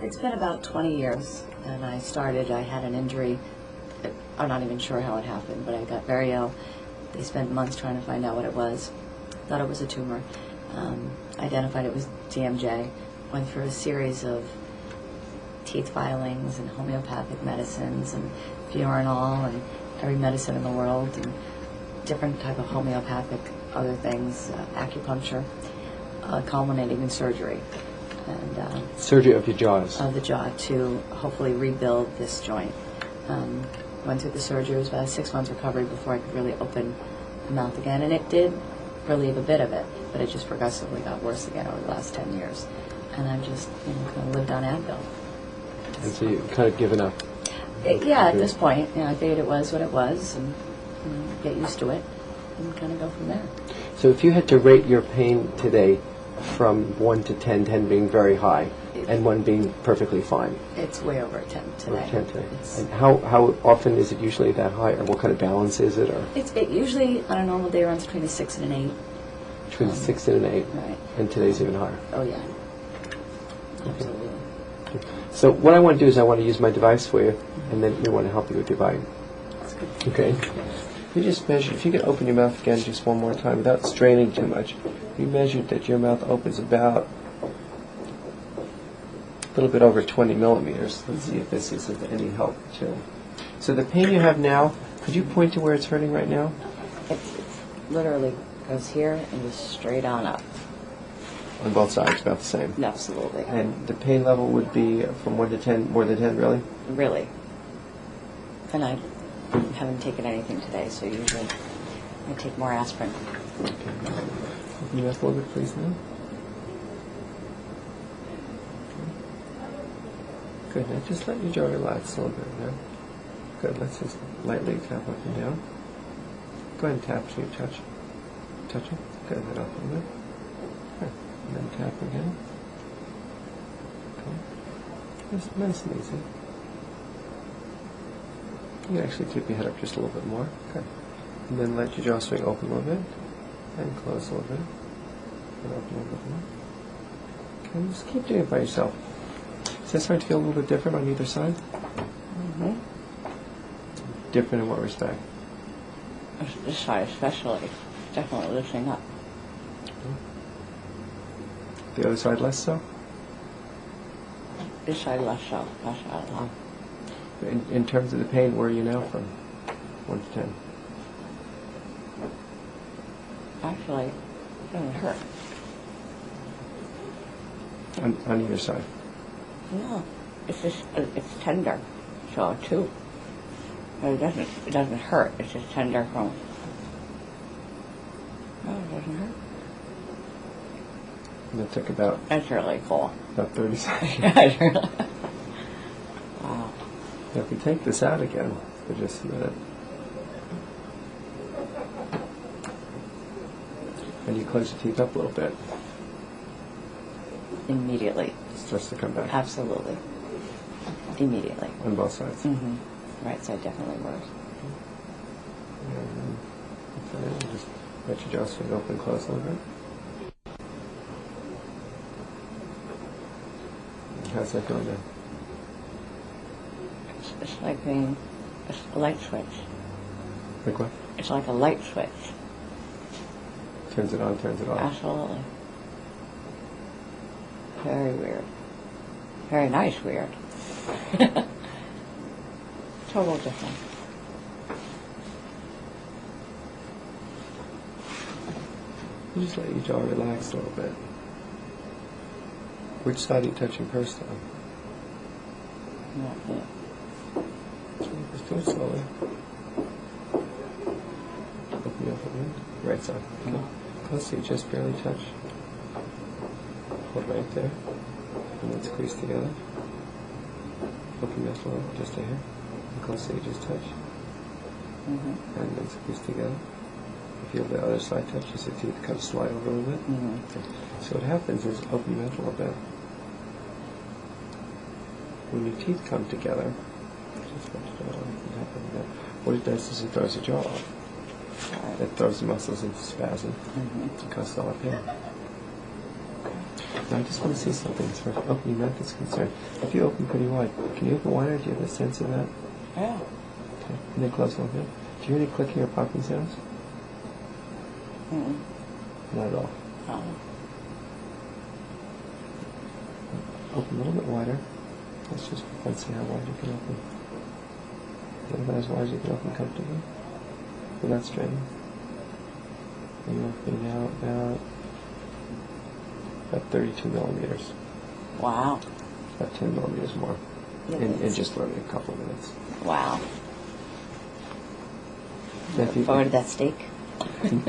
It's been about 20 years, and I had an injury. I'm not even sure how it happened, but I got very ill. They spent months trying to find out what it was. Thought it was a tumor. Identified it was DMJ. Went through a series of teeth filings and homeopathic medicines and Fiorinol and every medicine in the world and different type of homeopathic other things, acupuncture, culminating in surgery. And surgery of your jaws? Of the jaw to hopefully rebuild this joint. Went through the surgery. It was about a 6 months recovery before I could really open the mouth again. And it did relieve a bit of it, but it just progressively got worse again over the last 10 years. And I've just kind of lived on Advil. And so you've kind of given up? Yeah, at this point. I figured it was what it was and get used to it and kind of go from there. So if you had to rate your pain today from 1 to 10, 10 being very high, and 1 being perfectly fine. It's way over 10 today. Over 10 today. And how often is it usually that high, or what kind of balance is it? Or it usually, on a normal day, runs between a 6 and an 8. Between 6 and an 8. Right. And today's even higher. Oh, yeah. Absolutely. Okay. So what I want to do is I want to use my device for you, and then we want to help you with your bite. That's good. Okay. You just measure, if you could open your mouth again just one more time without straining too much. You measured that your mouth opens about a little bit over 20 millimeters. Let's see if this is of any help too. So the pain you have now, could you point to where it's hurting right now? It literally goes here and goes straight on up. On both sides, about the same? Absolutely. And the pain level would be from 1 to 10, more than 10, really? Really. And I haven't taken anything today, so usually I take more aspirin. Okay. Open your mouth a little bit, please, now. Good. Now just let your jaw relax a little bit now. Good. Let's just lightly tap up and down. Go ahead and tap so you touch. Touch it. Good. Then up a little bit. Good. And then tap again. Okay. Just nice and easy. You can actually tip your head up just a little bit more. Okay. And then let your jaw swing open a little bit. And close a little bit. And open a little bit more. Okay. Just keep doing it by yourself. Does that start to feel a little bit different on either side? Mm-hmm. Different in what respect? This side especially. Definitely loosening up. The other side less so? This side less so. Less so a lot. In terms of the pain, where are you now from? 1 to 10? Actually, it doesn't hurt. On either side? No, it's just it's tender, so a 2. But it doesn't hurt. It's just tender from. No, it doesn't hurt. And that took about. That's really cool. About 30 seconds. That's really. Wow. Now if we take this out again for just a minute, and you close your teeth up a little bit. Immediately. It starts to come back. Absolutely. Immediately. On both sides. Mm-hmm. Right side definitely works. And just let your jaw swing open and close a little bit. How's that going now? It's like being a light switch. Like what? It's like a light switch. Turns it on, turns it off. Absolutely. Very weird. Very nice weird. Total difference. You just let your jaw relax a little bit. Which side are you touching first on? Just do it slowly. Open up again. Right side. Okay. Close so you just barely touch. Hold right there. And then squeeze together. Open your mouth a little, just a hair. And close so you just touch. And then squeeze together. Feel the other side touch as the teeth kind of slide over a little bit. Okay. So what happens is open your mouth a little bit. When your teeth come together, what it does is it throws the jaw off. It throws the muscles into spasm. It causes a lot of pain. Now I just want to see something as far as opening mouth is concerned. If you open pretty wide, can you open wider? Do you have a sense of that? Yeah. Okay. And then close a little bit. Do you hear any clicking or popping sounds? Mm-mm. Not at all. Oh. Open a little bit wider. Let's see how wide you can open. Is that about as wide as you can open comfortably? Without straining. And you're opening now about 32 millimeters. Wow. About 10 millimeters more. Yeah, in just literally a couple of minutes. Wow. Now, if you- Forward to that steak.